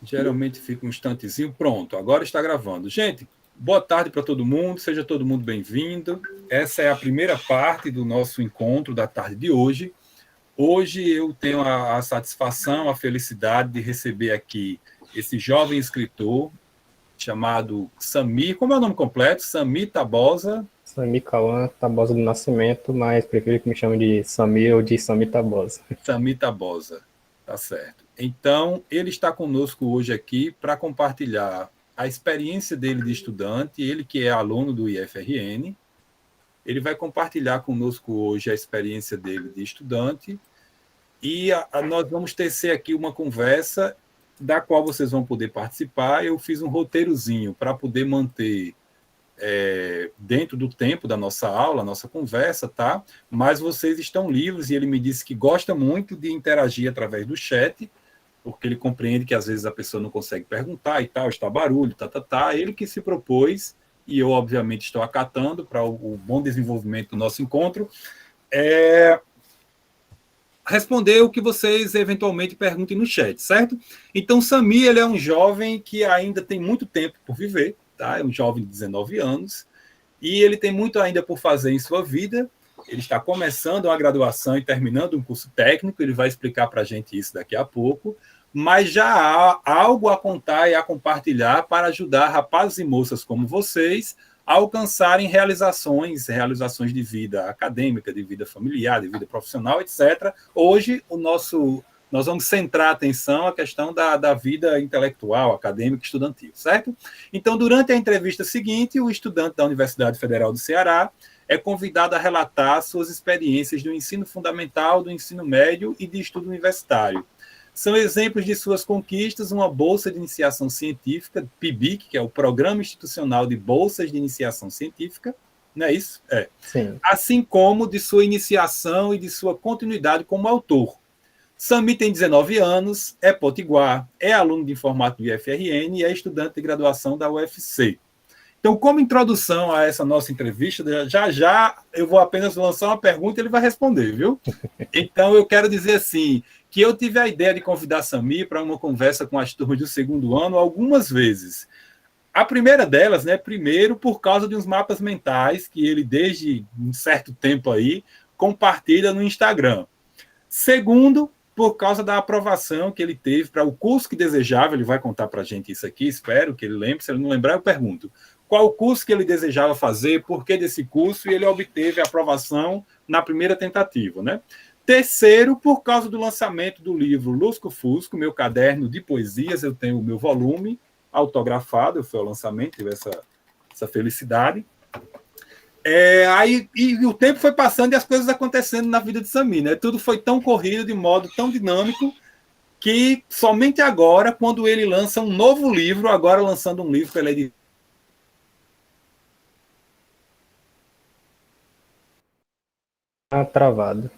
Geralmente fica um instantezinho. Pronto, agora está gravando. Gente, boa tarde para todo mundo, seja todo mundo bem-vindo. Essa é a primeira parte do nosso encontro da tarde de hoje. Hoje eu tenho a satisfação, a felicidade de receber aqui esse jovem escritor chamado Samir. Como é o nome completo? Samir Tabosa. Samir Cauã Tabosa do Nascimento, mas prefiro que me chame de Samir ou de Samir Tabosa. Samir Tabosa, tá certo. Então, ele está conosco hoje aqui para compartilhar a experiência dele de estudante, ele que é aluno do IFRN, ele vai compartilhar conosco hoje a experiência dele de estudante e nós vamos tecer aqui uma conversa da qual vocês vão poder participar. Eu fiz um roteirozinho para poder manter dentro do tempo da nossa aula, nossa conversa, tá? Mas vocês estão livres e ele me disse que gosta muito de interagir através do chat, porque ele compreende que às vezes a pessoa não consegue perguntar e tal, está barulho, tá. Ele que se propôs, e eu obviamente estou acatando para o bom desenvolvimento do nosso encontro, responder o que vocês eventualmente perguntem no chat, certo? Então, Samir, ele é um jovem que ainda tem muito tempo por viver, tá? É um jovem de 19 anos, e ele tem muito ainda por fazer em sua vida. Ele está começando uma graduação e terminando um curso técnico, ele vai explicar para a gente isso daqui a pouco, mas já há algo a contar e a compartilhar para ajudar rapazes e moças como vocês a alcançarem realizações de vida acadêmica, de vida familiar, de vida profissional, etc. Hoje, nós vamos centrar a atenção à questão da vida intelectual, acadêmica e estudantil, certo? Então, durante a entrevista seguinte, o estudante da Universidade Federal do Ceará é convidado a relatar suas experiências do ensino fundamental, do ensino médio e de estudo universitário. São exemplos de suas conquistas uma bolsa de iniciação científica, PIBIC, que é o Programa Institucional de Bolsas de Iniciação Científica, não é isso? Sim. Assim como de sua iniciação e de sua continuidade como autor. Samir tem 19 anos, é potiguar, é aluno de informática do IFRN e é estudante de graduação da UFC. Então, como introdução a essa nossa entrevista, já eu vou apenas lançar uma pergunta e ele vai responder, viu? Então, eu quero dizer assim, que eu tive a ideia de convidar Samir para uma conversa com as turmas do segundo ano algumas vezes. A primeira delas, né, primeiro, por causa de uns mapas mentais que ele, desde um certo tempo aí, compartilha no Instagram. Segundo, por causa da aprovação que ele teve para o curso que desejava, ele vai contar para a gente isso aqui, espero que ele lembre, se ele não lembrar eu pergunto. Qual o curso que ele desejava fazer, por que desse curso, e ele obteve a aprovação na primeira tentativa, né? Terceiro, por causa do lançamento do livro Lusco Fusco, meu caderno de poesias, eu tenho o meu volume autografado, foi o lançamento, tive essa felicidade. E o tempo foi passando e as coisas acontecendo na vida de Samir, né? Tudo foi tão corrido, de modo tão dinâmico, que somente agora, quando ele lança um novo livro, agora lançando um livro pela editora. Tá travado.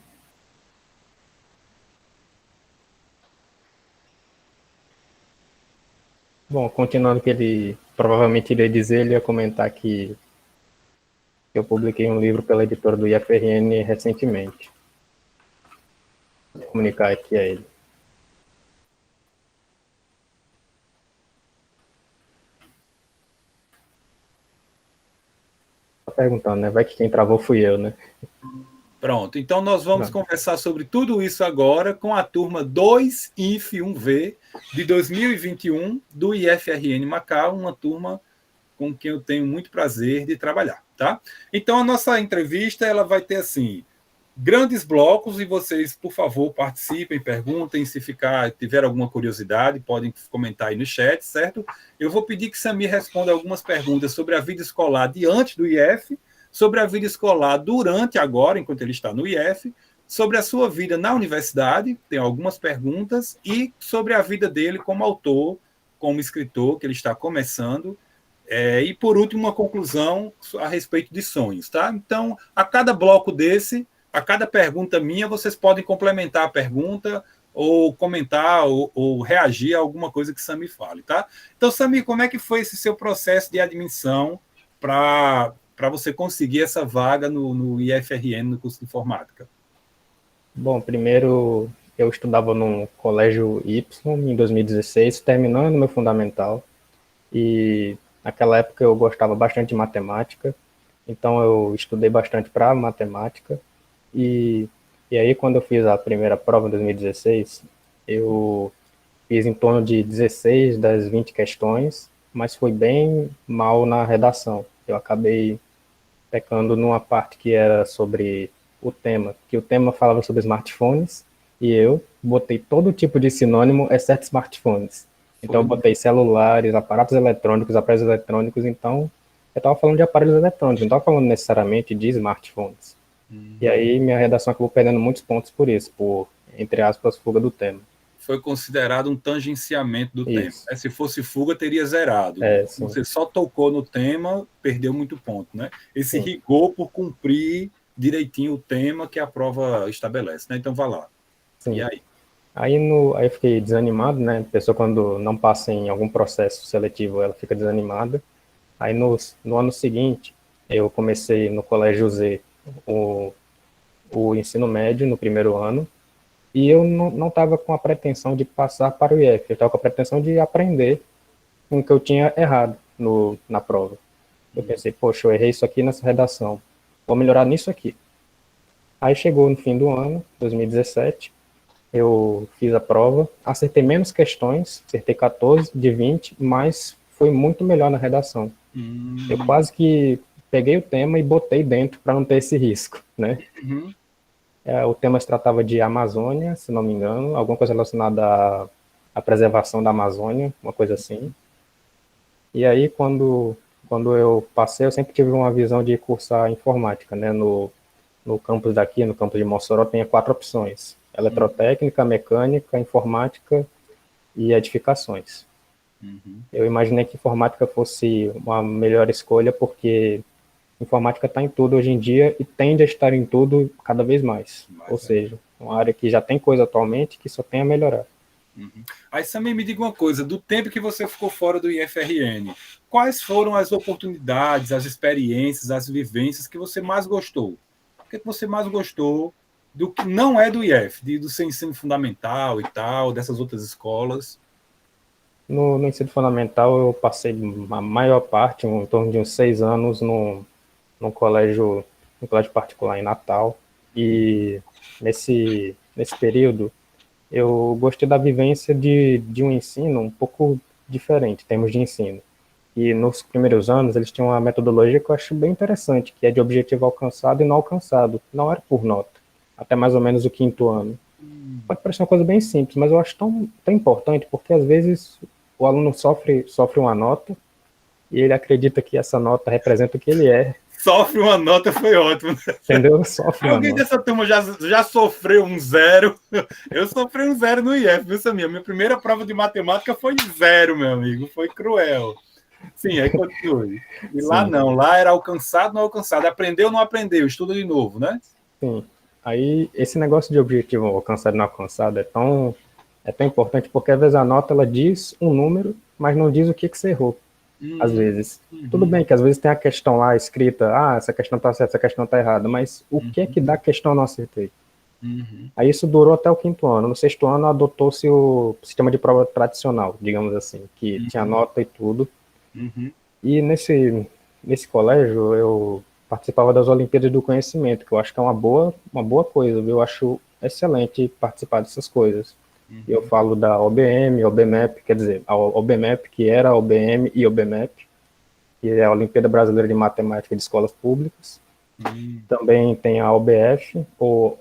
Bom, continuando o que ele provavelmente iria dizer, ele ia comentar que eu publiquei um livro pela editora do IFRN recentemente. Vou comunicar aqui a ele. Tá perguntando, né? Vai que quem travou fui eu, né? Pronto, então nós vamos conversar sobre tudo isso agora com a turma 2IF1V de 2021 do IFRN Macau, uma turma com quem eu tenho muito prazer de trabalhar, tá? Então a nossa entrevista ela vai ter assim grandes blocos e vocês, por favor, participem, perguntem, se tiver alguma curiosidade, podem comentar aí no chat, certo? Eu vou pedir que Samir responda algumas perguntas sobre a vida escolar diante do IF, sobre a vida escolar durante agora, enquanto ele está no IF, sobre a sua vida na universidade, tem algumas perguntas, e sobre a vida dele como autor, como escritor, que ele está começando, e por último, uma conclusão a respeito de sonhos, tá? Então, a cada bloco desse, a cada pergunta minha, vocês podem complementar a pergunta ou comentar ou reagir a alguma coisa que Samir fale, tá? Então, Samir, como é que foi esse seu processo de admissão para você conseguir essa vaga no IFRN, no curso de informática? Bom, primeiro eu estudava num colégio Y em 2016, terminando meu fundamental, e naquela época eu gostava bastante de matemática, então eu estudei bastante para matemática, e, e aí quando eu fiz a primeira prova em 2016, eu fiz em torno de 16 das 20 questões, mas fui bem mal na redação. Eu acabei pecando numa parte que era sobre o tema, que o tema falava sobre smartphones, e eu botei todo tipo de sinônimo, exceto smartphones. Então eu Foi. botei celulares, aparatos eletrônicos, aparelhos eletrônicos, então eu estava falando de aparelhos eletrônicos, não estava falando necessariamente de smartphones. E aí minha redação acabou perdendo muitos pontos por isso, por, entre aspas, fuga do tema. Foi considerado um tangenciamento do tema. Isso. Se fosse fuga, teria zerado. Sim. Você só tocou no tema, perdeu muito ponto, né? Esse Sim. rigor por cumprir direitinho o tema que a prova estabelece, né? Então, vá lá. Sim. E aí? Aí eu fiquei desanimado, né? A pessoa, quando não passa em algum processo seletivo, ela fica desanimada. Aí no ano seguinte, eu comecei no Colégio Z o ensino médio no primeiro ano, e eu não estava com a pretensão de passar para o IF, eu estava com a pretensão de aprender com o que eu tinha errado na prova. Eu pensei, poxa, eu errei isso aqui nessa redação, vou melhorar nisso aqui. Aí chegou no fim do ano, 2017, eu fiz a prova, acertei menos questões, acertei 14 de 20, mas foi muito melhor na redação. Eu quase que peguei o tema e botei dentro para não ter esse risco, né? O tema se tratava de Amazônia, se não me engano, alguma coisa relacionada à preservação da Amazônia, uma coisa assim. E aí, quando eu passei, eu sempre tive uma visão de cursar informática, né? No campus daqui, no campus de Mossoró, tem 4 opções: eletrotécnica, mecânica, informática e edificações. Eu imaginei que informática fosse uma melhor escolha, porque informática está em tudo hoje em dia e tende a estar em tudo cada vez mais. Ou seja, uma área que já tem coisa atualmente que só tem a melhorar. Aí também me diga uma coisa, do tempo que você ficou fora do IFRN, quais foram as oportunidades, as experiências, as vivências que você mais gostou? O que você mais gostou do que não é do IF, do seu ensino fundamental e tal, dessas outras escolas? No ensino fundamental, eu passei a maior parte, em torno de uns 6 anos, num colégio particular em Natal. E nesse período, eu gostei da vivência de um ensino um pouco diferente, em termos de ensino. E nos primeiros anos, eles tinham uma metodologia que eu acho bem interessante, que é de objetivo alcançado e não alcançado. Não era por nota, até mais ou menos o 5º ano. Pode parecer uma coisa bem simples, mas eu acho tão importante, porque às vezes o aluno sofre uma nota e ele acredita que essa nota representa o que ele é. Sofre uma nota, foi ótimo. Entendeu? Sofre uma Alguém nota. dessa turma já sofreu um 0? Eu sofri um 0 no IF, viu, Samir? Minha primeira prova de matemática foi 0, meu amigo. Foi cruel. Sim, aí continue. E Sim. lá não, lá era alcançado, não alcançado. Aprendeu, não aprendeu, estuda de novo, né? Sim. Aí, esse negócio de objetivo alcançado e não alcançado é tão importante, porque às vezes a nota ela diz um número, mas não diz o que você errou. Às vezes. Tudo bem que às vezes tem a questão lá escrita, essa questão tá certa, essa questão tá errada, mas o que é que dá a questão não acertei? Aí isso durou até o 5º ano. No 6º ano adotou-se o sistema de prova tradicional, digamos assim, que tinha nota e tudo. E nesse colégio eu participava das Olimpíadas do Conhecimento, que eu acho que é uma boa coisa, viu? Eu acho excelente participar dessas coisas. Eu falo da OBM, OBMEP, quer dizer, a OBMEP, que era a OBM e OBMEP, que é a Olimpíada Brasileira de Matemática de Escolas Públicas. Também tem a OBF, ou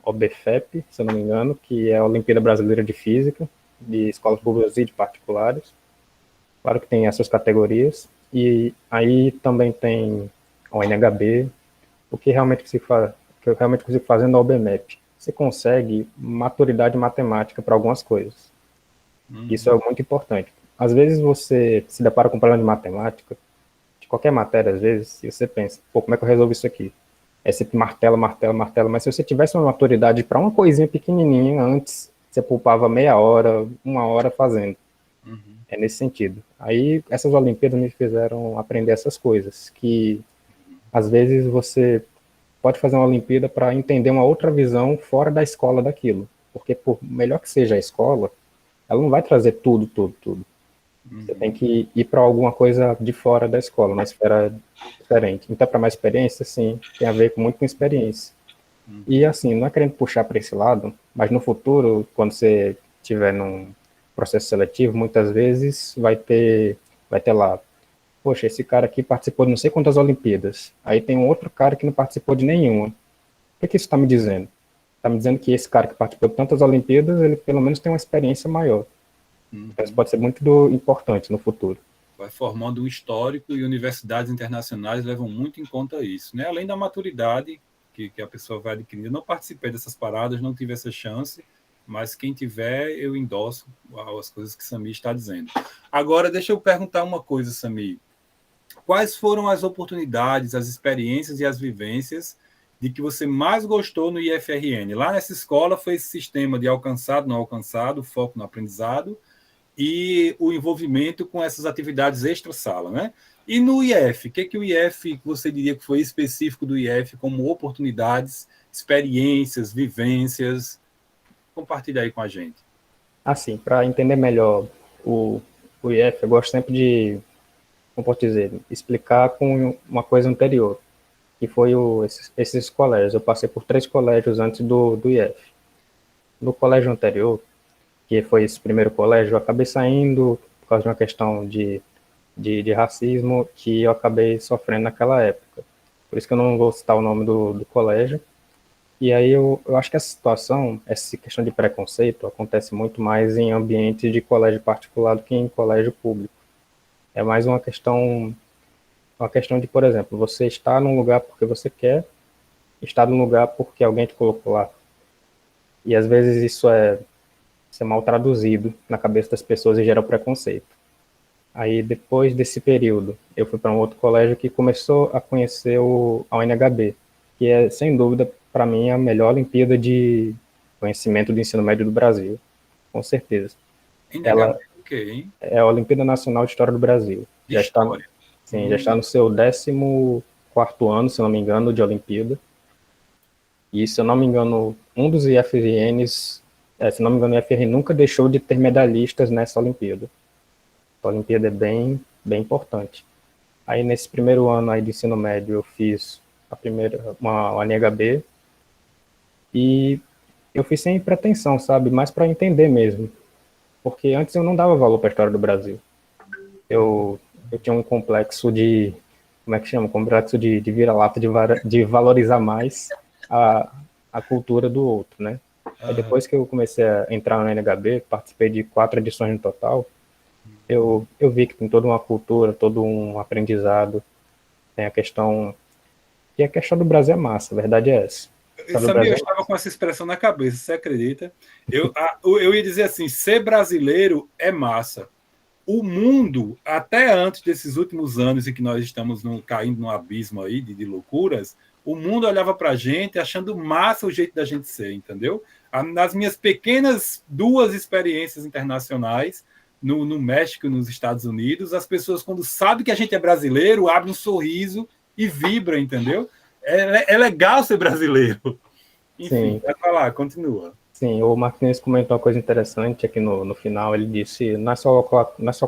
OBFEP, se eu não me engano, que é a Olimpíada Brasileira de Física, de escolas públicas e de particulares. Claro que tem essas categorias. E aí também tem a NHB, o que eu realmente consigo fazer na OBMEP. Você consegue maturidade matemática para algumas coisas. Isso é muito importante. Às vezes você se depara com um problema de matemática, de qualquer matéria, às vezes, e você pensa, como é que eu resolvo isso aqui? Aí você martela, mas se você tivesse uma maturidade para uma coisinha pequenininha antes, você poupava meia hora, 1 hora fazendo. É nesse sentido. Aí essas Olimpíadas me fizeram aprender essas coisas, que às vezes você pode fazer uma Olimpíada para entender uma outra visão fora da escola daquilo. porque por melhor que seja a escola, ela não vai trazer tudo. Você tem que ir para alguma coisa de fora da escola, uma esfera diferente. Então, para mais experiência, sim, tem a ver muito com experiência. E assim, não é querendo puxar para esse lado, mas no futuro, quando você estiver num processo seletivo, muitas vezes vai ter lá, poxa, esse cara aqui participou de não sei quantas Olimpíadas. Aí tem um outro cara que não participou de nenhuma. O que isso está me dizendo? Está me dizendo que esse cara que participou de tantas Olimpíadas, ele pelo menos tem uma experiência maior. Então, isso pode ser muito importante no futuro. Vai formando um histórico e universidades internacionais levam muito em conta isso, né? Além da maturidade que a pessoa vai adquirindo. Eu não participei dessas paradas, não tive essa chance, mas quem tiver, eu endosso as coisas que Samir está dizendo. Agora, deixa eu perguntar uma coisa, Samir. Quais foram as oportunidades, as experiências e as vivências de que você mais gostou no IFRN? Lá nessa escola foi esse sistema de alcançado, não alcançado, foco no aprendizado e o envolvimento com essas atividades extra-sala, né? E no IF, o que o IF, você diria que foi específico do IF como oportunidades, experiências, vivências? Compartilha aí com a gente. Assim, para entender melhor o IF, eu gosto sempre de, como posso dizer, explicar com uma coisa anterior, que foi esses colégios. Eu passei por 3 colégios antes do IF. No colégio anterior, que foi esse primeiro colégio, eu acabei saindo por causa de uma questão de racismo que eu acabei sofrendo naquela época. Por isso que eu não vou citar o nome do colégio. E aí eu acho que essa situação, essa questão de preconceito, acontece muito mais em ambientes de colégio particular do que em colégio público. É mais uma questão de, por exemplo, você está num lugar porque você quer, está num lugar porque alguém te colocou lá. E às vezes isso é mal traduzido na cabeça das pessoas e gera preconceito. Aí, depois desse período, eu fui para um outro colégio que começou a conhecer a UNHB, que é, sem dúvida, para mim, a melhor Olimpíada de conhecimento do ensino médio do Brasil, com certeza. Ela o quê, hein? É a Olimpíada Nacional de História do Brasil. Já está no seu 14º ano, se não me engano, de Olimpíada. E, se eu não me engano, um dos IFRNs, se não me engano, o IFRN nunca deixou de ter medalhistas nessa Olimpíada. A Olimpíada é bem importante. Aí, nesse primeiro ano aí de ensino médio, eu fiz uma NHB, e eu fiz sem pretensão, sabe? Mais para entender mesmo. Porque antes eu não dava valor para a história do Brasil. Eu tinha um complexo de, como é que chama? Complexo de vira-lata, de valorizar mais a cultura do outro, né? Aí depois que eu comecei a entrar na NHB, participei de 4 edições no total, eu vi que tem toda uma cultura, todo um aprendizado, tem a questão do Brasil é massa, a verdade é essa. Eu sabia, eu estava com essa expressão na cabeça, você acredita? Eu ia dizer assim, ser brasileiro é massa. O mundo, até antes desses últimos anos em que nós estamos caindo num abismo aí de loucuras, o mundo olhava para a gente achando massa o jeito da gente ser, entendeu? Nas minhas pequenas 2 experiências internacionais, no México e nos Estados Unidos, as pessoas, quando sabem que a gente é brasileiro, abrem um sorriso e vibram, entendeu? É legal ser brasileiro. Enfim, vai falar, continua. Sim, o Marquinhos comentou uma coisa interessante aqui no final. Ele disse: não é só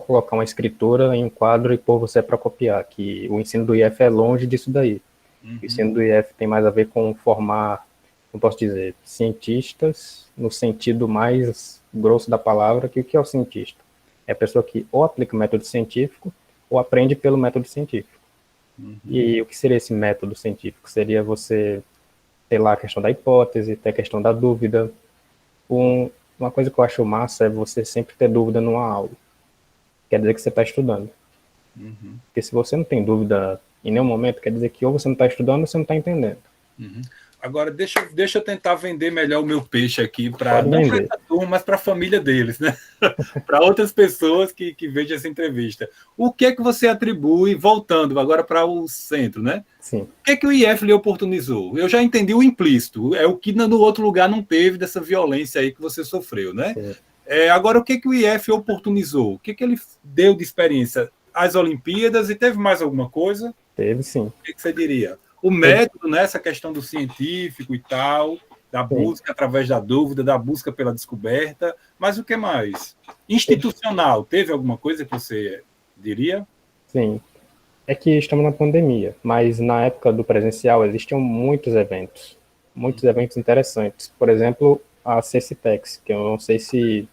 colocar uma escritura em um quadro e pôr você para copiar, que o ensino do IF é longe disso daí. O ensino do IF tem mais a ver com formar, como posso dizer, cientistas, no sentido mais grosso da palavra, que o que é o cientista? É a pessoa que ou aplica o método científico ou aprende pelo método científico. E o que seria esse método científico? Seria você ter lá a questão da hipótese, ter a questão da dúvida. Uma coisa que eu acho massa é você sempre ter dúvida numa aula. Quer dizer que você está estudando. Porque se você não tem dúvida em nenhum momento, quer dizer que ou você não está estudando ou você não está entendendo. Agora, deixa eu tentar vender melhor o meu peixe aqui, não para essa turma, mas para a família deles, né? Para outras pessoas que vejam essa entrevista. O que é que você atribui, voltando agora para o centro, né? Sim. O que é que o IF lhe oportunizou? Eu já entendi o implícito, é o que no outro lugar não teve dessa violência aí que você sofreu, né? Agora, o que é que o IF oportunizou? O que é que ele deu de experiência? As Olimpíadas, e teve mais alguma coisa? Teve, sim. O que você diria? O método, né, essa questão do científico e tal. da busca através da dúvida, da busca pela descoberta, mas o que mais? Institucional, teve alguma coisa que você diria? Sim, é que estamos na pandemia, mas na época do presencial existiam muitos eventos interessantes. Por exemplo, a CCTEX, que eu não sei se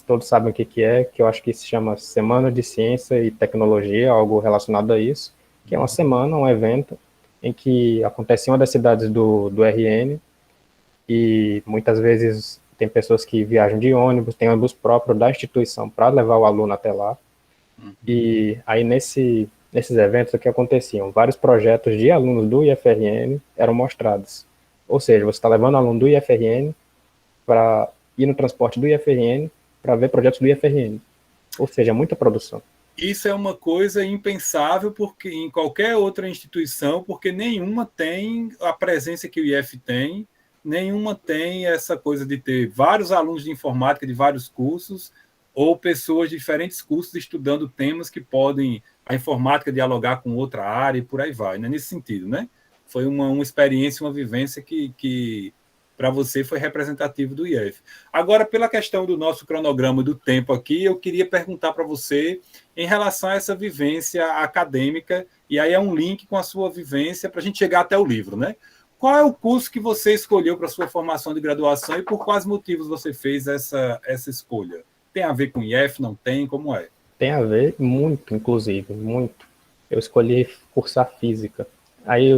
todos sabem o que é, que eu acho que se chama Semana de Ciência e Tecnologia, algo relacionado a isso, que é uma semana, um evento, em que acontece em uma das cidades do RN, e muitas vezes tem pessoas que viajam de ônibus, tem ônibus próprio da instituição para levar o aluno até lá. E aí nesses eventos o que aconteciam? Vários projetos de alunos do IFRN eram mostrados. Ou seja, você está levando aluno do IFRN para ir no transporte do IFRN para ver projetos do IFRN. Ou seja, muita produção. Isso é uma coisa impensável porque em qualquer outra instituição, porque nenhuma tem a presença que o IF tem, nenhuma tem essa coisa de ter vários alunos de informática de vários cursos ou pessoas de diferentes cursos estudando temas que podem a informática dialogar com outra área e por aí vai, né? Nesse sentido, né? Foi uma experiência, uma vivência que para você foi representativo do IF. Agora, pela questão do nosso cronograma do tempo aqui, eu queria perguntar para você em relação a essa vivência acadêmica, e aí é um link com a sua vivência para a gente chegar até o livro, né? Qual é o curso que você escolheu para a sua formação de graduação e por quais motivos você fez essa escolha? Tem a ver com IF, não tem? Como é? Tem a ver muito, inclusive, muito. Eu escolhi cursar física. Aí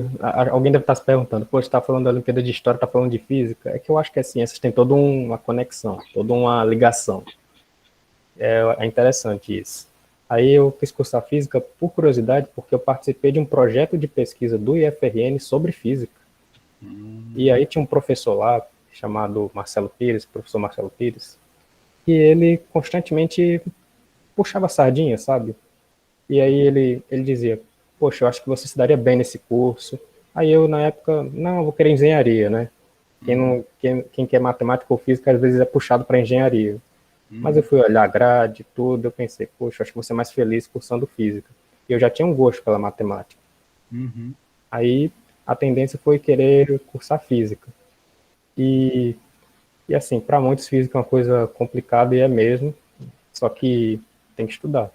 alguém deve estar se perguntando, pô, você está falando da Olimpíada de História, está falando de Física? É que eu acho que as ciências têm toda uma conexão, toda uma ligação. É interessante isso. Aí eu quis cursar Física por curiosidade, porque eu participei de um projeto de pesquisa do IFRN sobre Física. E aí tinha um professor lá, chamado Marcelo Pires, professor Marcelo Pires, e ele constantemente puxava sardinha, sabe? E aí ele dizia, poxa, eu acho que você se daria bem nesse curso. Aí eu, na época, não, eu vou querer engenharia, né? Quem quer matemática ou física, às vezes é puxado para engenharia. Mas eu fui olhar a grade, tudo, eu pensei, poxa, acho que vou ser mais feliz cursando física. E eu já tinha um gosto pela matemática. Aí a tendência foi querer cursar física. E assim, para muitos física é uma coisa complicada e é mesmo, só que tem que estudar.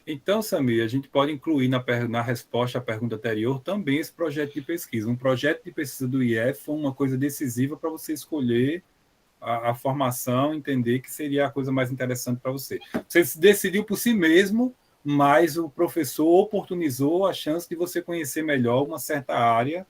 Então, Samir, a gente pode incluir na resposta à pergunta anterior também esse projeto de pesquisa. Um projeto de pesquisa do IF foi uma coisa decisiva para você escolher a formação, entender que seria a coisa mais interessante para você. Você decidiu por si mesmo, mas o professor oportunizou a chance de você conhecer melhor uma certa área,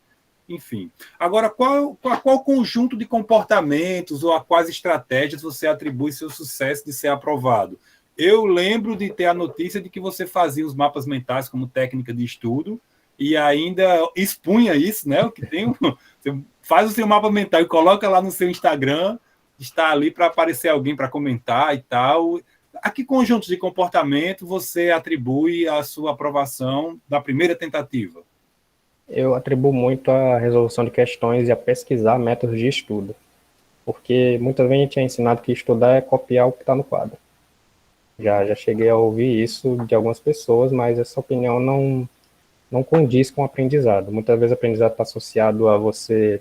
enfim. Agora, qual conjunto de comportamentos ou a quais estratégias você atribui seu sucesso de ser aprovado? Eu lembro de ter a notícia de que você fazia os mapas mentais como técnica de estudo e ainda expunha isso, né? O que tem, você faz o seu mapa mental e coloca lá no seu Instagram, está ali para aparecer alguém para comentar e tal. A que conjunto de comportamento você atribui a sua aprovação da primeira tentativa? Eu atribuo muito a resolução de questões e a pesquisar métodos de estudo, porque muitas vezes a gente é ensinado que estudar é copiar o que está no quadro. Já cheguei a ouvir isso de algumas pessoas, mas essa opinião não condiz com o aprendizado. Muitas vezes o aprendizado está associado a você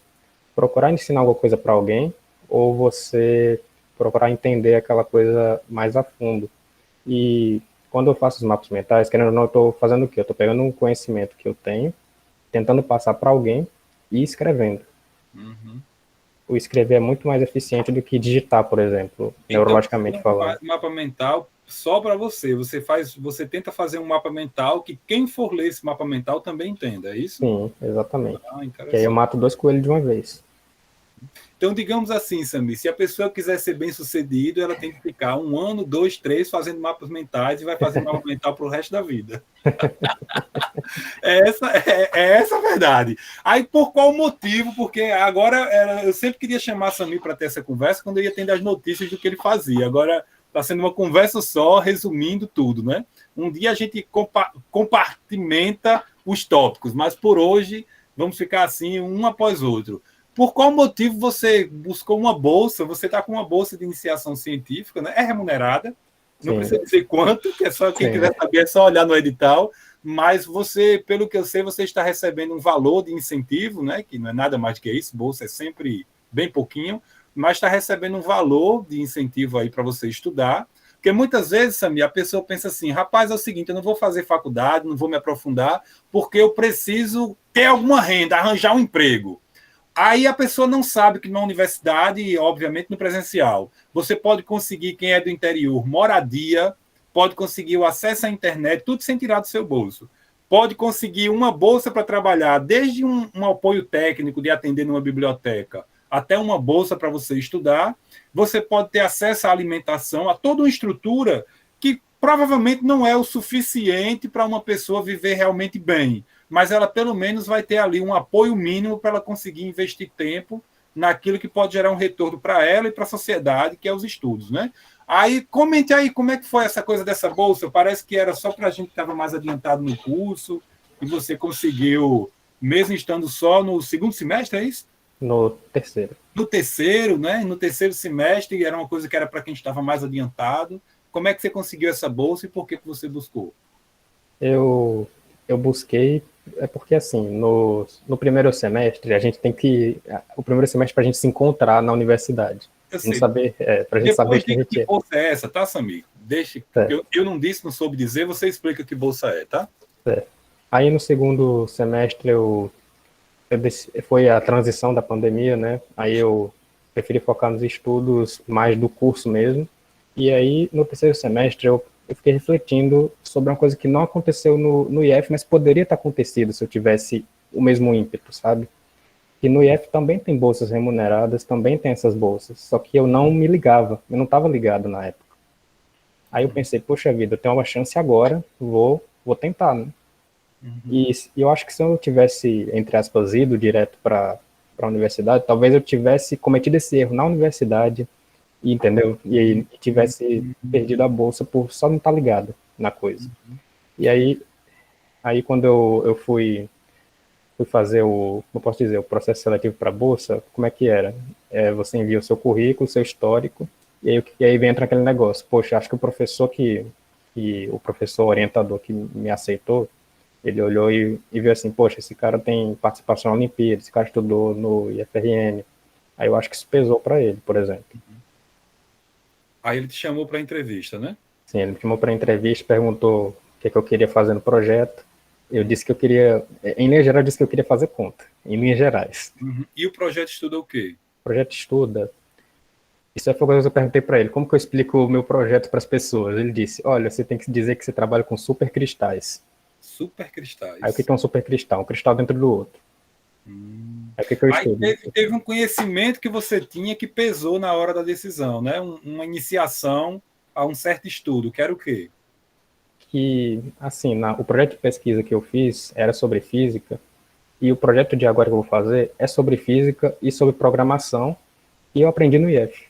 procurar ensinar alguma coisa para alguém ou você procurar entender aquela coisa mais a fundo. E quando eu faço os mapas mentais, querendo ou não, eu estou fazendo o quê? Eu estou pegando um conhecimento que eu tenho, tentando passar para alguém e escrevendo. O escrever é muito mais eficiente do que digitar, por exemplo, então, neurologicamente falando. Mapa mental só para você. Você tenta fazer um mapa mental que quem for ler esse mapa mental também entenda, é isso? Sim, exatamente. Que aí eu mato 2 coelhos de uma vez. Então, digamos assim, Samir, se a pessoa quiser ser bem-sucedido, ela tem que ficar 1 ano, 2, 3 fazendo mapas mentais e vai fazer mapa mental para o resto da vida. É essa a verdade. Aí, por qual motivo? Porque agora eu sempre queria chamar Samir para ter essa conversa quando eu ia tendo as notícias do que ele fazia. Agora está sendo uma conversa só, resumindo tudo, né? Um dia a gente compartimenta os tópicos, mas por hoje vamos ficar assim, um após outro. Por qual motivo você buscou uma bolsa? Você está com uma bolsa de iniciação científica, né? É remunerada, não precisa dizer quanto, que é só quem quiser saber, é só olhar no edital. Mas você, pelo que eu sei, você está recebendo um valor de incentivo, né? Que não é nada mais do que isso. Bolsa é sempre bem pouquinho, mas está recebendo um valor de incentivo aí para você estudar. Porque muitas vezes, Samir, a pessoa pensa assim, rapaz, é o seguinte, eu não vou fazer faculdade, não vou me aprofundar, porque eu preciso ter alguma renda, arranjar um emprego. Aí a pessoa não sabe que na universidade, e obviamente no presencial, você pode conseguir, quem é do interior, moradia, pode conseguir o acesso à internet, tudo sem tirar do seu bolso. Pode conseguir uma bolsa para trabalhar, desde um apoio técnico de atender numa biblioteca, até uma bolsa para você estudar. Você pode ter acesso à alimentação, a toda uma estrutura que provavelmente não é o suficiente para uma pessoa viver realmente bem, mas ela pelo menos vai ter ali um apoio mínimo para ela conseguir investir tempo naquilo que pode gerar um retorno para ela e para a sociedade, que é os estudos, né? Aí, comente aí como é que foi essa coisa dessa bolsa. Parece que era só para a gente que estava mais adiantado no curso e você conseguiu, mesmo estando só no segundo semestre, é isso? No terceiro. No terceiro, né? No terceiro semestre, era uma coisa que era para quem estava mais adiantado. Como é que você conseguiu essa bolsa e por que você buscou? Eu busquei, porque assim, no primeiro semestre, a gente tem que. O primeiro semestre para a gente se encontrar na universidade. Eu sei. Para a gente saber quem a gente é. Que bolsa é essa, tá, Samir? Deixa. Eu não disse, não soube dizer, você explica que bolsa é, tá? Aí no segundo semestre foi a transição da pandemia, né? Aí eu preferi focar nos estudos mais do curso mesmo. E aí no terceiro semestre eu fiquei refletindo sobre uma coisa que não aconteceu no IF, mas poderia ter acontecido se eu tivesse o mesmo ímpeto, sabe? E no IF também tem bolsas remuneradas, também tem essas bolsas, só que eu não me ligava, eu não estava ligado na época. Aí eu pensei, poxa vida, eu tenho uma chance agora, vou tentar, né? E eu acho que se eu tivesse, entre aspas, ido direto para a universidade, talvez eu tivesse cometido esse erro na universidade, entendeu? E aí tivesse perdido a bolsa por só não estar ligado na coisa. E aí quando eu fui fazer eu posso dizer, o processo seletivo para a bolsa, como é que era? Você envia o seu currículo, o seu histórico, e aí entra aquele negócio, poxa, acho que o professor o professor orientador que me aceitou, ele olhou e viu assim, poxa, esse cara tem participação na Olimpíada, esse cara estudou no IFRN, aí eu acho que isso pesou para ele, por exemplo. Aí ele te chamou para entrevista, né? Sim, ele me chamou para entrevista, perguntou o que eu queria fazer no projeto. Eu disse que eu queria, em linhas gerais, eu disse que eu queria fazer conta, em linhas gerais. E o projeto estuda o quê? O projeto estuda. Isso foi uma coisa que eu perguntei para ele, como que eu explico o meu projeto para as pessoas? Ele disse, olha, você tem que dizer que você trabalha com supercristais. Supercristais. Aí o que é um supercristal? Um cristal dentro do outro. Aí o que eu estudo? Teve um conhecimento que você tinha que pesou na hora da decisão, né? Uma iniciação a um certo estudo, que era o quê? Que, assim, o projeto de pesquisa que eu fiz era sobre física, e o projeto de agora que eu vou fazer é sobre física e sobre programação, e eu aprendi no IF,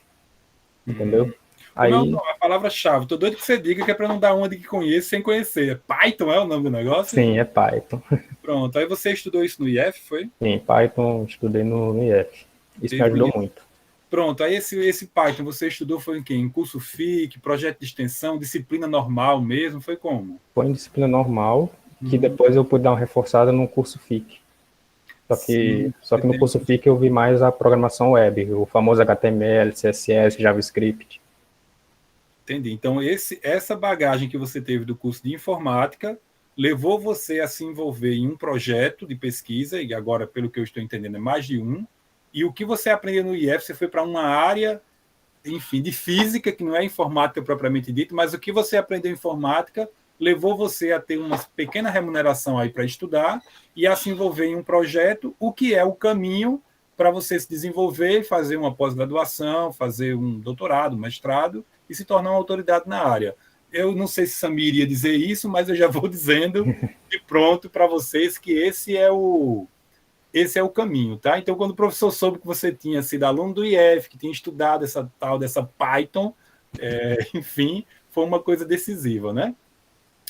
entendeu? Aí... Não, a palavra-chave, tô doido que você diga que é para não dar uma de que conheço sem conhecer. Python é o nome do negócio? Sim, é Python. Pronto, aí você estudou isso no IF, foi? Sim, Python estudei no IF. Isso me ajudou muito. Pronto, aí esse Python você estudou foi em quê? Em curso FIC, projeto de extensão, disciplina normal mesmo, foi como? Foi em disciplina normal, que depois eu pude dar uma reforçada no curso FIC. Só que no curso FIC eu vi mais a programação web, o famoso HTML, CSS, JavaScript. Entendi. Então, essa bagagem que você teve do curso de informática levou você a se envolver em um projeto de pesquisa, e agora, pelo que eu estou entendendo, é mais de um. E o que você aprendeu no IF, você foi para uma área, enfim, de física, que não é informática propriamente dito, mas o que você aprendeu em informática levou você a ter uma pequena remuneração aí para estudar e a se envolver em um projeto, o que é o caminho para você se desenvolver, fazer uma pós-graduação, fazer um doutorado, mestrado e se tornar uma autoridade na área. Eu não sei se Samir iria dizer isso, mas eu já vou dizendo de pronto para vocês que esse é o caminho, tá? Então, quando o professor soube que você tinha sido aluno do IF, que tinha estudado dessa Python, enfim, foi uma coisa decisiva, né?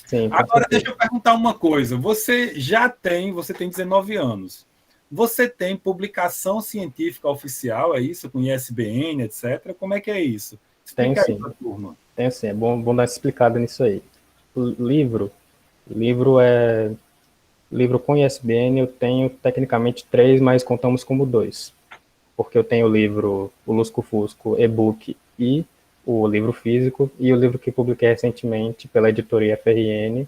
Sim, agora, deixa eu perguntar uma coisa. Você tem 19 anos. Você tem publicação científica oficial, é isso? Com ISBN, etc. Como é que é isso? Explica aí para a turma. Tem sim, é bom dar uma explicada nisso aí. O livro com ISBN eu tenho tecnicamente 3, mas contamos como 2. porque eu tenho o livro, o Lusco Fusco, e-book e o livro físico, e o livro que publiquei recentemente pela editoria FRN,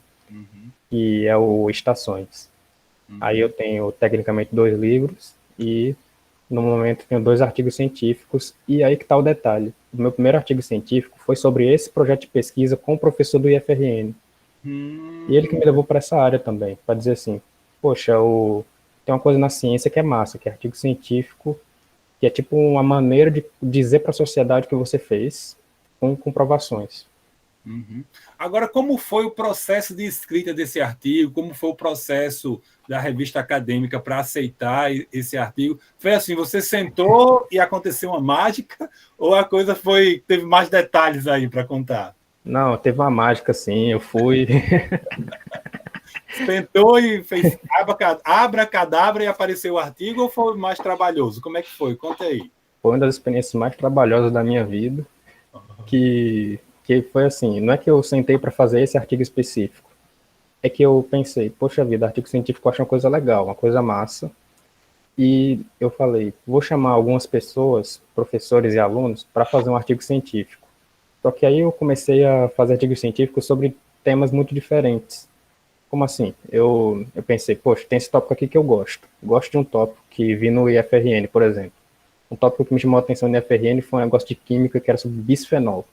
que é o Estações. Aí eu tenho, tecnicamente, 2 livros e, no momento, tenho 2 artigos científicos. E aí que está o detalhe. O meu primeiro artigo científico foi sobre esse projeto de pesquisa com o professor do IFRN. E ele que me levou para essa área também, para dizer assim, poxa, tem uma coisa na ciência que é massa, que é artigo científico, que é tipo uma maneira de dizer para a sociedade o que você fez, com comprovações. Agora, como foi o processo de escrita desse artigo? Como foi o processo da revista acadêmica para aceitar esse artigo? Foi assim, você sentou e aconteceu uma mágica? Ou a coisa teve mais detalhes aí para contar? Não, teve uma mágica, sim, eu fui... Sentou e fez abracadabra e apareceu o artigo, ou foi mais trabalhoso? Como é que foi? Conta aí. Foi uma das experiências mais trabalhosas da minha vida, que foi assim, não é que eu sentei para fazer esse artigo específico, é que eu pensei, poxa vida, artigo científico eu acho uma coisa legal, uma coisa massa, e eu falei, vou chamar algumas pessoas, professores e alunos, para fazer um artigo científico. Só que aí eu comecei a fazer artigos científicos sobre temas muito diferentes. Como assim? Eu pensei, poxa, tem esse tópico aqui que eu gosto. Gosto de um tópico que vi no IFRN, por exemplo. Um tópico que me chamou a atenção no IFRN foi um negócio de química que era sobre bisfenol.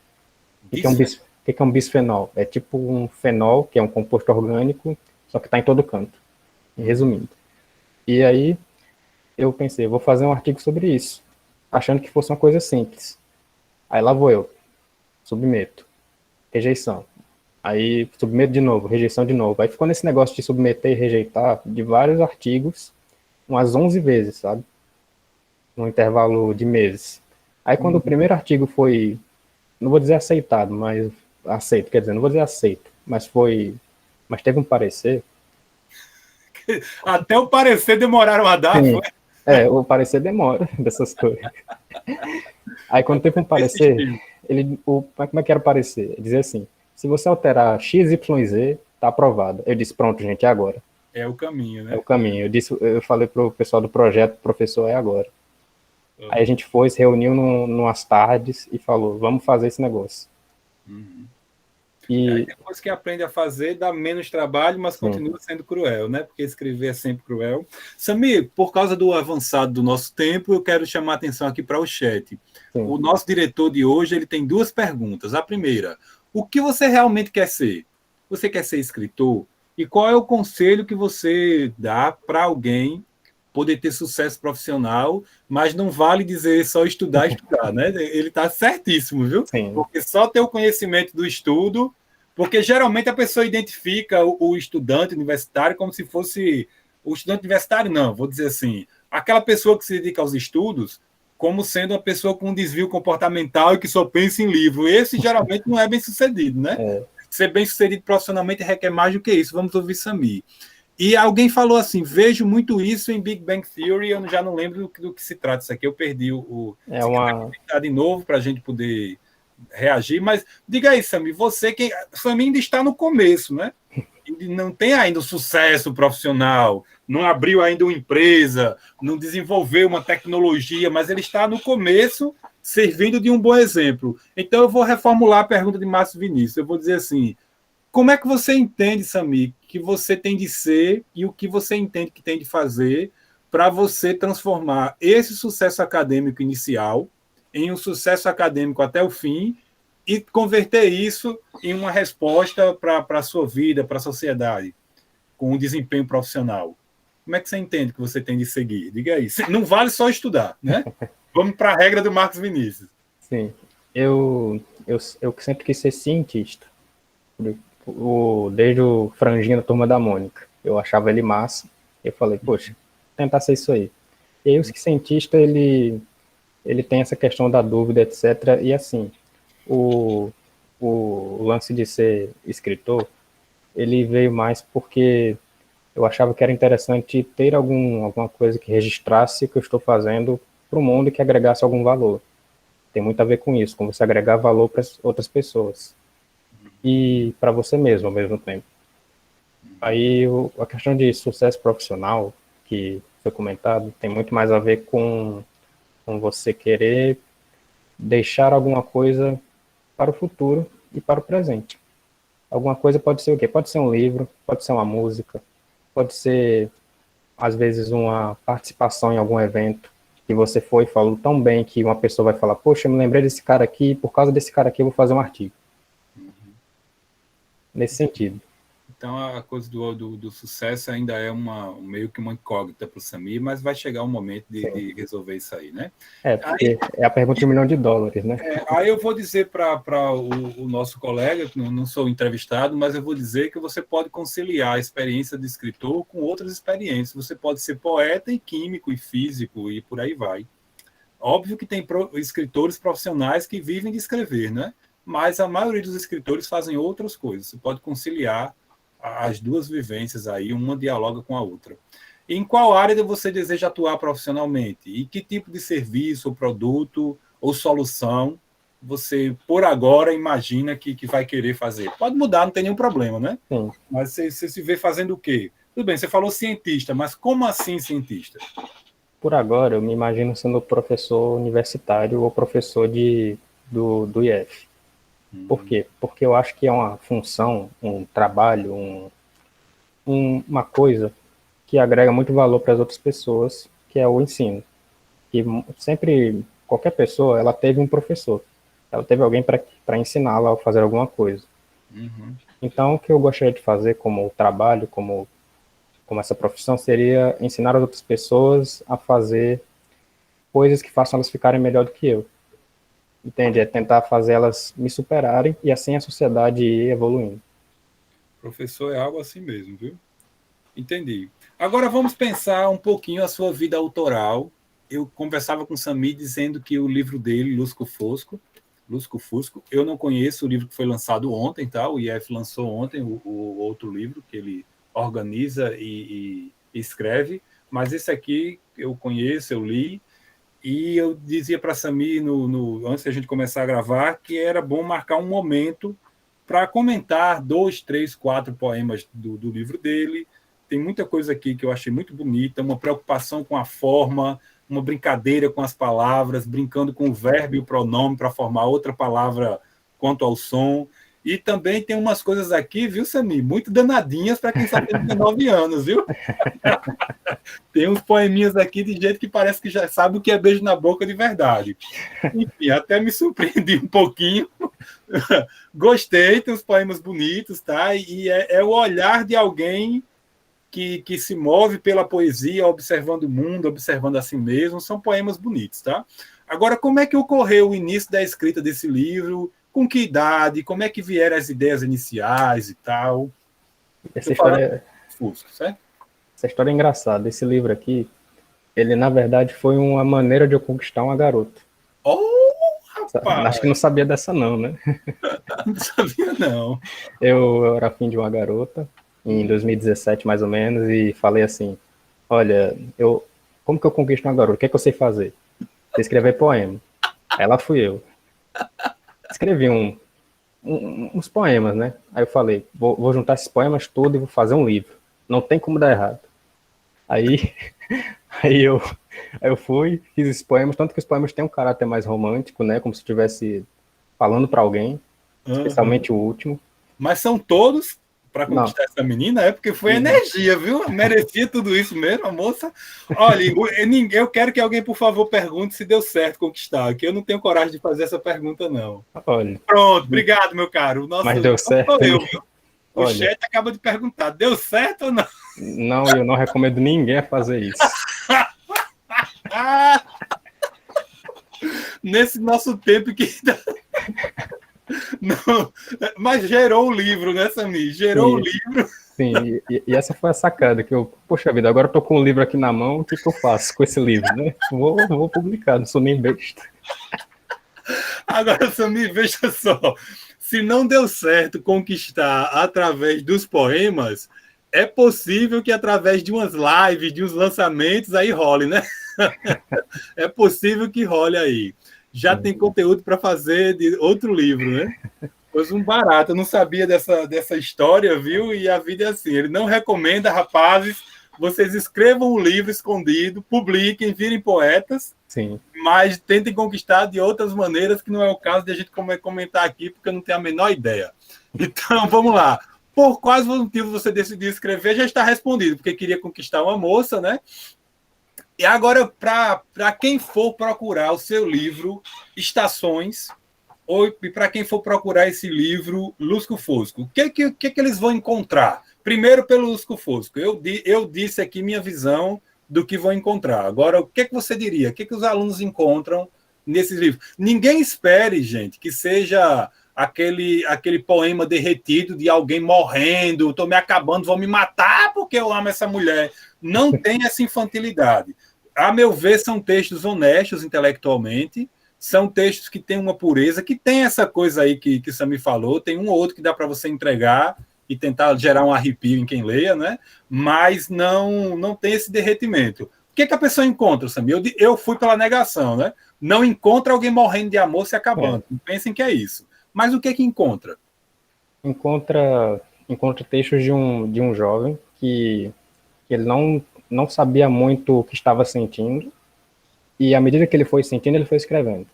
O que é um bisfenol? É tipo um fenol, que é um composto orgânico, só que está em todo canto. Resumindo. E aí eu pensei, vou fazer um artigo sobre isso, achando que fosse uma coisa simples. Aí lá vou eu, submeto, rejeição. Aí submeto de novo, rejeição de novo. Aí ficou nesse negócio de submeter e rejeitar de vários artigos, umas 11 vezes, sabe? Num intervalo de meses. Aí quando o primeiro artigo foi, não vou dizer aceitado, mas aceito, quer dizer, não vou dizer aceito, mas teve um parecer. Até o parecer demoraram a dar, Sim. foi? O parecer demora dessas coisas. Aí quando teve um parecer, como é que era o parecer? Dizer assim, se você alterar X, Y, Z, tá aprovado. Eu disse, pronto, gente, é agora. É o caminho, né? É o caminho. Eu falei pro pessoal do projeto, professor, é agora. Aí a gente foi, se reuniu numas tardes e falou, vamos fazer esse negócio. E depois que aprende a fazer, dá menos trabalho, mas continua sendo cruel, né? Porque escrever é sempre cruel. Samir, por causa do avançado do nosso tempo, eu quero chamar a atenção aqui para o chat. O nosso diretor de hoje, ele tem 2 perguntas. A primeira, o que você realmente quer ser? Você quer ser escritor? E qual é o conselho que você dá para alguém poder ter sucesso profissional, mas não vale dizer só estudar, né? Ele está certíssimo, viu? Sim. Porque só ter o conhecimento do estudo, porque geralmente a pessoa identifica o estudante universitário como se fosse o estudante universitário, não, vou dizer assim, aquela pessoa que se dedica aos estudos como sendo uma pessoa com um desvio comportamental e que só pensa em livro. Esse geralmente não é bem sucedido, né? Ser bem sucedido profissionalmente requer mais do que isso. Vamos ouvir Samir. E alguém falou assim, vejo muito isso em Big Bang Theory, eu já não lembro do que se trata isso aqui, eu perdi o... de novo para a gente poder reagir, mas diga aí, Samir, Samir ainda está no começo, né? Não tem ainda o sucesso profissional, não abriu ainda uma empresa, não desenvolveu uma tecnologia, mas ele está no começo, servindo de um bom exemplo. Então eu vou reformular a pergunta de Márcio Vinícius, eu vou dizer assim, como é que você entende, Samir, que você tem de ser e o que você entende que tem de fazer para você transformar esse sucesso acadêmico inicial em um sucesso acadêmico até o fim e converter isso em uma resposta para a sua vida, para a sociedade, com um desempenho profissional? Como é que você entende que você tem de seguir? Diga aí. Não vale só estudar, né? Vamos para a regra do Marcos Vinícius. Sim. Eu sempre quis ser cientista. Desde o franjinho da Turma da Mônica. Eu achava ele massa. Eu falei, poxa, tentar ser isso aí. E aí o cientista, ele tem essa questão da dúvida, etc. E assim, o lance de ser escritor, ele veio mais porque eu achava que era interessante ter alguma coisa que registrasse o que eu estou fazendo para o mundo e que agregasse algum valor. Tem muito a ver com isso, com você agregar valor para outras pessoas. E para você mesmo ao mesmo tempo. Aí a questão de sucesso profissional, que foi comentado, tem muito mais a ver com com você querer deixar alguma coisa para o futuro e para o presente. Alguma coisa pode ser o quê? Pode ser um livro, pode ser uma música, pode ser, às vezes, uma participação em algum evento que você foi e falou tão bem que uma pessoa vai falar, poxa, eu me lembrei desse cara aqui, por causa desse cara aqui eu vou fazer um artigo. Nesse sentido. Então, a coisa do sucesso ainda é meio que uma incógnita para o Samir, mas vai chegar um momento de resolver isso aí, né? Porque é a pergunta de $1 milhão, né? Aí eu vou dizer para o nosso colega, que não sou entrevistado, mas eu vou dizer que você pode conciliar a experiência de escritor com outras experiências. Você pode ser poeta e químico e físico e por aí vai. Óbvio que tem escritores profissionais que vivem de escrever, né? Mas a maioria dos escritores fazem outras coisas. Você pode conciliar as duas vivências aí, uma dialoga com a outra. Em qual área você deseja atuar profissionalmente? E que tipo de serviço, ou produto, ou solução você, por agora, imagina que vai querer fazer? Pode mudar, não tem nenhum problema, né? Sim. Mas você se vê fazendo o quê? Tudo bem, você falou cientista, mas como assim cientista? Por agora, eu me imagino sendo professor universitário ou professor do IF. Por quê? Porque eu acho que é uma função, um trabalho, uma coisa que agrega muito valor para as outras pessoas, que é o ensino. E sempre, qualquer pessoa, ela teve um professor. Ela teve alguém para ensiná-la a fazer alguma coisa. Então, o que eu gostaria de fazer como trabalho, como essa profissão, seria ensinar as outras pessoas a fazer coisas que façam elas ficarem melhor do que eu. Entende? É tentar fazer elas me superarem e assim a sociedade ir evoluindo. Professor é algo assim mesmo, viu? Entendi. Agora vamos pensar um pouquinho a sua vida autoral. Eu conversava com o Samir dizendo que o livro dele, Lusco Fusco, eu não conheço o livro que foi lançado ontem, tá? O IF lançou ontem o outro livro que ele organiza e escreve, mas esse aqui eu conheço, eu li, e eu dizia para Samir, antes da gente começar a gravar, que era bom marcar um momento para comentar 2, 3, 4 poemas do livro dele. Tem muita coisa aqui que eu achei muito bonita, uma preocupação com a forma, uma brincadeira com as palavras, brincando com o verbo e o pronome para formar outra palavra quanto ao som. E também tem umas coisas aqui, viu, Samir? Muito danadinhas para quem só tem 19 anos, viu? Tem uns poeminhas aqui de jeito que parece que já sabe o que é beijo na boca de verdade. Enfim, até me surpreendi um pouquinho. Gostei, tem uns poemas bonitos, tá? E é o olhar de alguém que se move pela poesia, observando o mundo, observando a si mesmo. São poemas bonitos, tá? Agora, como é que ocorreu o início da escrita desse livro? Com que idade? Como é que vieram as ideias iniciais e tal? Essa história é engraçada. Esse livro aqui, ele, na verdade, foi uma maneira de eu conquistar uma garota. Rapaz! Acho que não sabia dessa não, né? Não sabia, não. Eu era afim de uma garota, em 2017, mais ou menos, e falei assim, olha, como que eu conquisto uma garota? O que é que eu sei fazer? Sei escrever poema. Aí lá fui eu. Escrevi uns poemas, né? Aí eu falei, vou juntar esses poemas todos e vou fazer um livro. Não tem como dar errado. Aí eu fui, fiz esses poemas, tanto que os poemas têm um caráter mais romântico, né? Como se estivesse falando para alguém, especialmente o último. Mas são todos para conquistar essa menina? É porque foi energia, viu? Merecia tudo isso mesmo, a moça. Olha, eu quero que alguém, por favor, pergunte se deu certo conquistar, que eu não tenho coragem de fazer essa pergunta, não. Olha, pronto, obrigado, meu caro. Mas deu certo. O chat acaba de perguntar, deu certo ou não? Não, eu não recomendo ninguém a fazer isso. Nesse nosso tempo que... Não, mas gerou o livro, né, Samir? Gerou o livro. Sim, e essa foi a sacada, que poxa vida, agora eu tô com o livro aqui na mão, o que eu faço com esse livro, né? Vou publicar, não sou nem besta. Agora, Samir, veja só, se não deu certo conquistar através dos poemas, é possível que através de umas lives, de uns lançamentos, aí role, né? É possível que role aí. Já tem conteúdo para fazer de outro livro, né? Pois um barato, eu não sabia dessa história, viu? E a vida é assim, ele não recomenda, rapazes, vocês escrevam um livro escondido, publiquem, virem poetas, Sim. Mas tentem conquistar de outras maneiras, que não é o caso de a gente comentar aqui, porque eu não tenho a menor ideia. Então, vamos lá. Por quais motivos você decidiu escrever? Já está respondido, porque queria conquistar uma moça, né? E agora, para quem for procurar o seu livro Estações, ou para quem for procurar esse livro Lusco Fusco, o que eles vão encontrar? Primeiro, pelo Lusco Fusco. Eu disse aqui minha visão do que vão encontrar. Agora, o que você diria? O que os alunos encontram nesses livros? Ninguém espere, gente, que seja aquele poema derretido de alguém morrendo, estou me acabando, vou me matar porque eu amo essa mulher. Não tem essa infantilidade. A meu ver, são textos honestos intelectualmente, são textos que têm uma pureza, que tem essa coisa aí que o Sami falou, tem um ou outro que dá para você entregar e tentar gerar um arrepio em quem leia, né? Mas não tem esse derretimento. O que a pessoa encontra, Sami? Eu fui pela negação, né? Não encontra alguém morrendo de amor se acabando. Não pensem que é isso. Mas o que encontra? Encontra textos de um jovem que ele não sabia muito o que estava sentindo, e à medida que ele foi sentindo, ele foi escrevendo.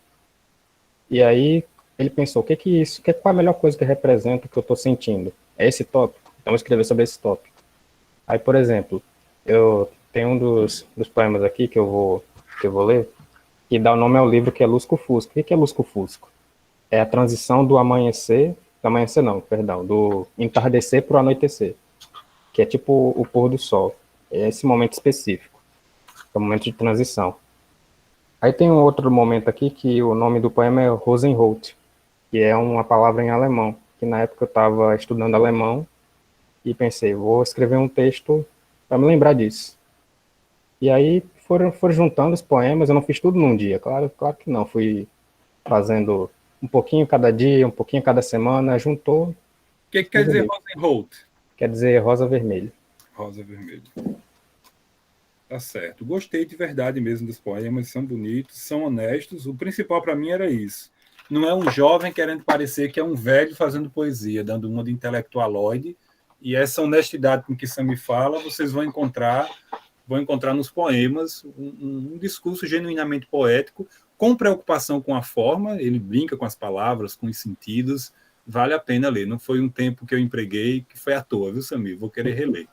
E aí ele pensou, qual é a melhor coisa que representa o que eu estou sentindo? É esse tópico? Então eu vou escrever sobre esse tópico. Aí, por exemplo, eu tenho um dos poemas aqui que eu vou ler, que dá o nome ao livro, que é Lusco Fusco. O que é Lusco Fusco? É a transição do do entardecer para o anoitecer, que é tipo o pôr do sol. É esse momento específico, é o momento de transição. Aí tem um outro momento aqui que o nome do poema é Rosenrot, que é uma palavra em alemão, que na época eu estava estudando alemão e pensei, vou escrever um texto para me lembrar disso. E aí foram juntando os poemas, eu não fiz tudo num dia, claro que não, fui fazendo um pouquinho cada dia, um pouquinho cada semana, juntou. O que quer dizer Rosenrot? Quer dizer rosa vermelho. Rosa vermelho. Tá certo. Gostei de verdade mesmo dos poemas, são bonitos, são honestos. O principal para mim era isso. Não é um jovem querendo parecer que é um velho fazendo poesia, dando uma de intelectualoide. E essa honestidade com que Sami fala, vocês vão encontrar nos poemas um discurso genuinamente poético, com preocupação com a forma. Ele brinca com as palavras, com os sentidos. Vale a pena ler. Não foi um tempo que eu empreguei que foi à toa, viu, Sami? Vou querer reler.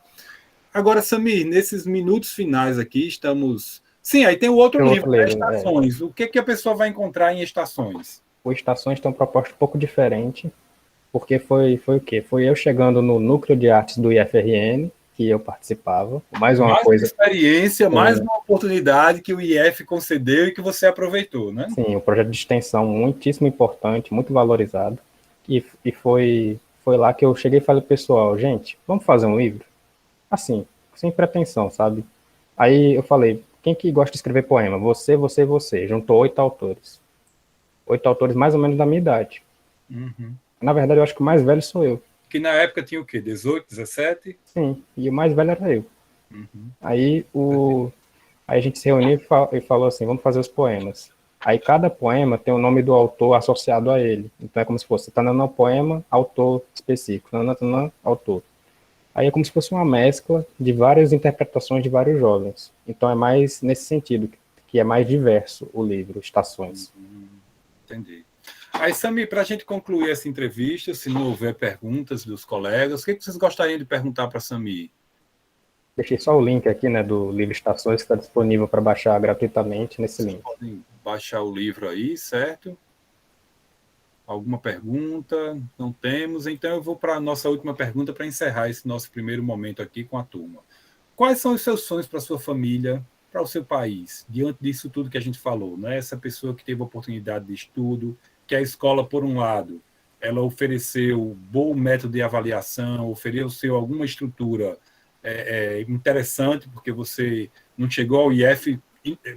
Agora, Samir, nesses minutos finais aqui, estamos... Sim, aí tem o outro livro, Estações. O que a pessoa vai encontrar em Estações? O Estações tem uma proposta um pouco diferente, porque foi o quê? Foi eu chegando no núcleo de artes do IFRN, que eu participava. Mais uma experiência, mais uma oportunidade que o IF concedeu e que você aproveitou, né? Sim, um projeto de extensão muitíssimo importante, muito valorizado. E foi lá que eu cheguei e falei, pessoal, gente, vamos fazer um livro? Assim, sem pretensão, sabe? Aí eu falei, quem que gosta de escrever poema? Você, você e você. Juntou 8 autores. 8 autores mais ou menos da minha idade. Uhum. Na verdade, eu acho que o mais velho sou eu. Que na época tinha o quê? 18, 17? Sim, e o mais velho era eu. Uhum. Aí a gente se reuniu e falou assim, vamos fazer os poemas. Aí cada poema tem o nome do autor associado a ele. Então é como se fosse Tananã poema, autor específico. Tananã, autor. Aí é como se fosse uma mescla de várias interpretações de vários jovens. Então é mais nesse sentido, que é mais diverso o livro, Estações. Entendi. Aí, Sami, para a gente concluir essa entrevista, se não houver perguntas dos colegas, o que vocês gostariam de perguntar para a Sami? Deixei só o link aqui, né, do livro Estações, que está disponível para baixar gratuitamente nesse link. Vocês podem baixar o livro aí, certo? Alguma pergunta? Não temos. Então eu vou para a nossa última pergunta para encerrar esse nosso primeiro momento aqui com a turma. Quais são os seus sonhos para a sua família, para o seu país, diante disso tudo que a gente falou, né? Essa pessoa que teve oportunidade de estudo, que a escola, por um lado, ela ofereceu bom método de avaliação, ofereceu alguma estrutura interessante, porque você não chegou ao IF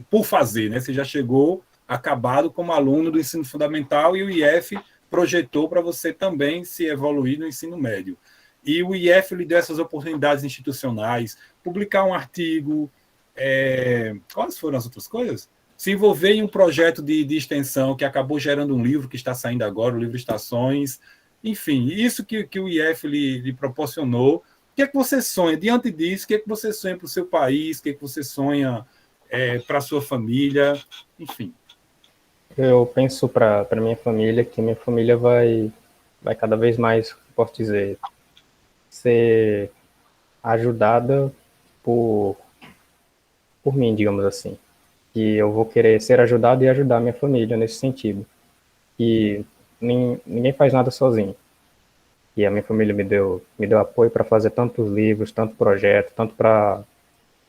por fazer, né? Você já chegou acabado como aluno do ensino fundamental e o IF projetou para você também se evoluir no ensino médio. E o IF lhe deu essas oportunidades institucionais, publicar um artigo, quais foram as outras coisas? Se envolver em um projeto de extensão que acabou gerando um livro que está saindo agora, o livro Estações. Enfim, isso que o IF lhe proporcionou. O que é que você sonha? Diante disso, o que é que você sonha para o seu país? O que é que você sonha para a sua família, enfim? Eu penso para minha família que minha família vai cada vez mais, posso dizer, ser ajudada por mim, digamos assim. Que eu vou querer ser ajudado e ajudar minha família nesse sentido. E ninguém faz nada sozinho. E a minha família me deu apoio para fazer tantos livros, tanto projeto, tanto para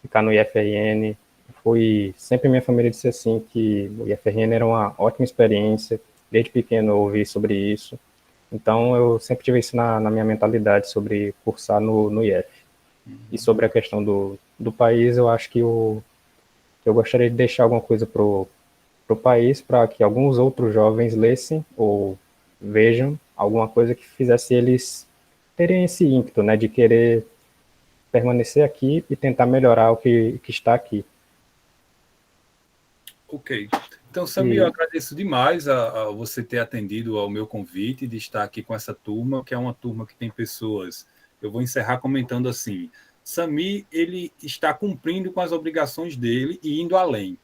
ficar no IFRN. Sempre minha família disse assim que o IFRN era uma ótima experiência. Desde pequeno eu ouvi sobre isso. Então eu sempre tive isso na minha mentalidade sobre cursar no IF. E sobre a questão do país, eu acho que eu gostaria de deixar alguma coisa pro país para que alguns outros jovens lessem ou vejam alguma coisa que fizesse eles terem esse ímpeto, né, de querer permanecer aqui e tentar melhorar o que está aqui. Ok. Então, Samir, eu agradeço demais a você ter atendido ao meu convite de estar aqui com essa turma, que é uma turma que tem pessoas... Eu vou encerrar comentando assim. Samir, ele está cumprindo com as obrigações dele e indo além.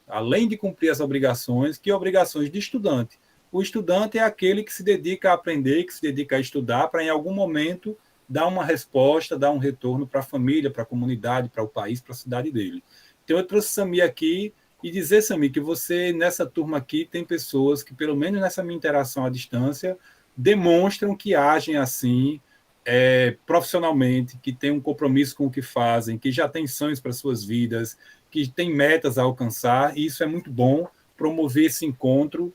Além de cumprir as obrigações, que obrigações de estudante? O estudante é aquele que se dedica a aprender, que se dedica a estudar, para em algum momento dar uma resposta, dar um retorno para a família, para a comunidade, para o país, para a cidade dele. Então, eu trouxe Samir aqui e dizer, Samir, que você, nessa turma aqui, tem pessoas que, pelo menos nessa minha interação à distância, demonstram que agem assim, profissionalmente, que têm um compromisso com o que fazem, que já têm sonhos para suas vidas, que têm metas a alcançar, e isso é muito bom, promover esse encontro,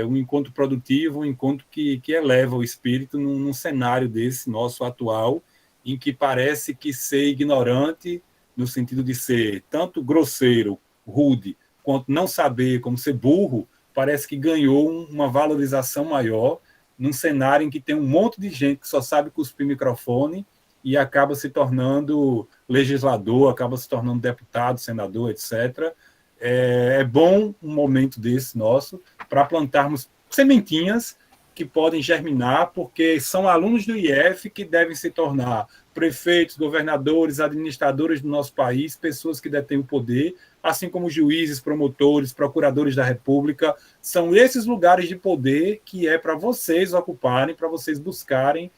um encontro produtivo, um encontro que eleva o espírito num cenário desse nosso atual, em que parece que ser ignorante, no sentido de ser tanto grosseiro, rude, quanto não saber como ser burro, parece que ganhou uma valorização maior num cenário em que tem um monte de gente que só sabe cuspir microfone e acaba se tornando legislador, acaba se tornando deputado, senador, etc. É bom um momento desse nosso para plantarmos sementinhas que podem germinar, porque são alunos do IF que devem se tornar prefeitos, governadores, administradores do nosso país, pessoas que detêm o poder, assim como juízes, promotores, procuradores da República. São esses lugares de poder que é para vocês ocuparem, para vocês buscarem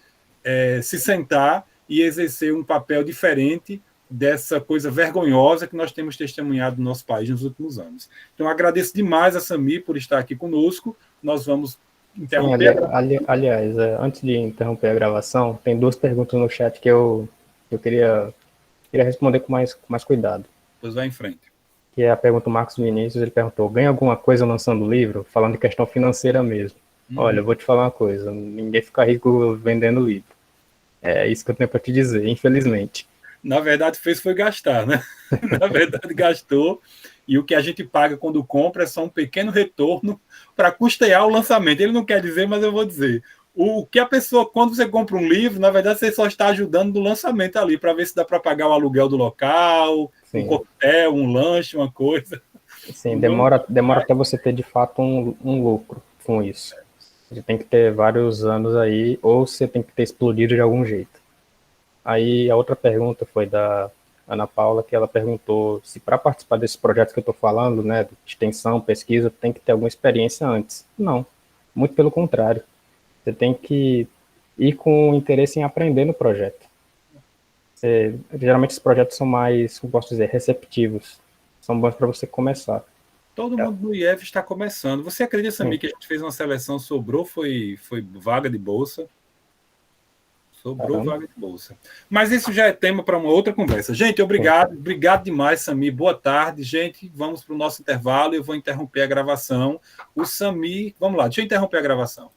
se sentar e exercer um papel diferente dessa coisa vergonhosa que nós temos testemunhado no nosso país nos últimos anos. Então, agradeço demais a Samir por estar aqui conosco. Nós vamos interromper. Sim, aliás, antes de interromper a gravação, tem duas perguntas no chat que eu queria responder com mais cuidado. Pois vai em frente. Que é a pergunta do Marcos Vinícius. Ele perguntou: ganha alguma coisa lançando livro? Falando de questão financeira mesmo. Olha, eu vou te falar uma coisa: ninguém fica rico vendendo livro. É isso que eu tenho para te dizer, infelizmente. Na verdade, foi gastar, né? Na verdade, gastou. E o que a gente paga quando compra é só um pequeno retorno para custear o lançamento. Ele não quer dizer, mas eu vou dizer. O que a pessoa, quando você compra um livro, na verdade, você só está ajudando no lançamento ali, para ver se dá para pagar o aluguel do local, um coquetel, um lanche, uma coisa. Sim, demora até você ter, de fato, um lucro com isso. Você tem que ter vários anos aí, ou você tem que ter explodido de algum jeito. Aí a outra pergunta foi da Ana Paula, que ela perguntou se para participar desses projetos que eu estou falando, né, de extensão, pesquisa, tem que ter alguma experiência antes. Não, muito pelo contrário. Você tem que ir com interesse em aprender no projeto. Geralmente esses projetos são mais, como posso dizer, receptivos. São bons para você começar. Todo mundo no IF está começando. Você acredita, Samir, que a gente fez uma seleção, sobrou, foi vaga de bolsa? Sobrou vaga de bolsa. Mas isso já é tema para uma outra conversa. Gente, obrigado. Obrigado demais, Samir. Boa tarde. Gente, vamos para o nosso intervalo. Eu vou interromper a gravação. O Samir... Vamos lá, deixa eu interromper a gravação.